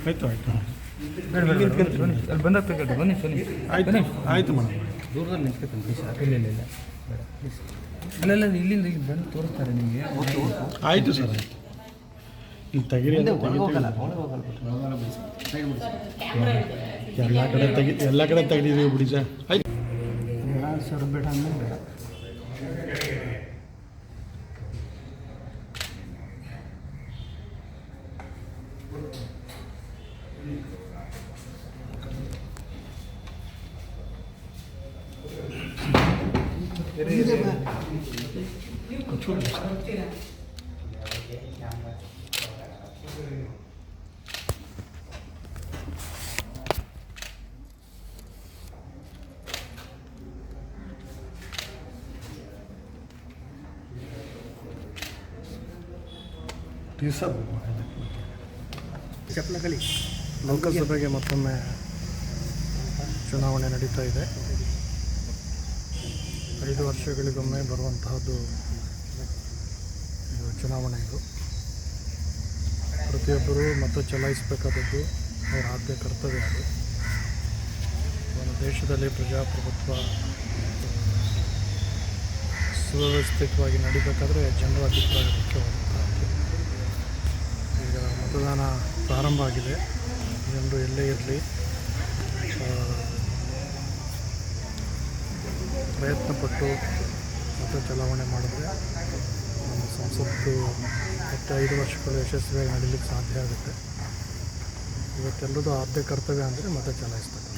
ಆಯಿತು ಆಯಿತು ಅಲ್ಲಿ ಬಂದಾಗ ತಗೊಳ್ರಿ. ಬನ್ನಿ ಬನ್ನಿ. ಆಯ್ತು ಆಯಿತು ಮೇಡಮ್. ದೂರದಲ್ಲಿ ನಿಂತ್ಕೊತೀನಿ ಪ್ಲೀಸ್. ಇಲ್ಲ ಇಲ್ಲ ಇಲ್ಲ ಬೇಡ ಪ್ಲೀಸ್. ಅಲ್ಲೆಲ್ಲ ಇಲ್ಲಿಂದ ಇಲ್ಲಿ ಬಂದು ತೋರಿಸ್ತಾರೆ ನಿಮಗೆ. ಆಯಿತು ಸರ್ ಆಯಿತು. ಇಲ್ಲಿ ತೆಗೀರಿ ಅಂತ ಎಲ್ಲ ಕಡೆ ತೆಗೆದಿದ್ದೀವಿ ಬಿಡಿ ಸರ್. ಆಯ್ತು ಸರ್ ಬೇಡ ಅಂದರೆ ಬೇಡ. ಲೋಕಸಭೆಗೆ ಮತ್ತೊಮ್ಮೆ ಚುನಾವಣೆ ನಡೀತಾ ಇದೆ. 5 ವರ್ಷಗಳಿಗೊಮ್ಮೆ ಬರುವಂತಹದ್ದು ಇದು ಚುನಾವಣೆ. ಇದು ಪ್ರತಿಯೊಬ್ಬರೂ ಮತ ಚಲಾಯಿಸಬೇಕಾದದ್ದು ಅವರ ಆದ್ಯ ಕರ್ತವ್ಯ. ಅದು ಒಂದು ದೇಶದಲ್ಲಿ ಪ್ರಜಾಪ್ರಭುತ್ವ ಸುವ್ಯವಸ್ಥಿತವಾಗಿ ನಡೀಬೇಕಾದ್ರೆ ಜನರ ಅಭಿಪ್ರಾಯ ಮುಖ್ಯವಾದಂಥದ್ದು. ಈಗ ಮತದಾನ ಪ್ರಾರಂಭ ಆಗಿದೆ. ಜನರು ಎಲ್ಲೇ ಇರಲಿ ಪ್ರಯತ್ನಪಟ್ಟು ಮತ ಚಲಾವಣೆ ಮಾಡಿದ್ರೆ ನಮ್ಮ ಸಂಸತ್ತು ಮತ್ತೆ 5 ವರ್ಷಗಳು ಯಶಸ್ವಿಯಾಗಿ ನಡೀಲಿಕ್ಕೆ ಸಾಧ್ಯ ಆಗುತ್ತೆ. ಇವತ್ತೆಲ್ಲರೂ ಆದ್ಯ ಕರ್ತವ್ಯ ಅಂದರೆ ಮತ ಚಲಾಯಿಸ್ತಾರೆ.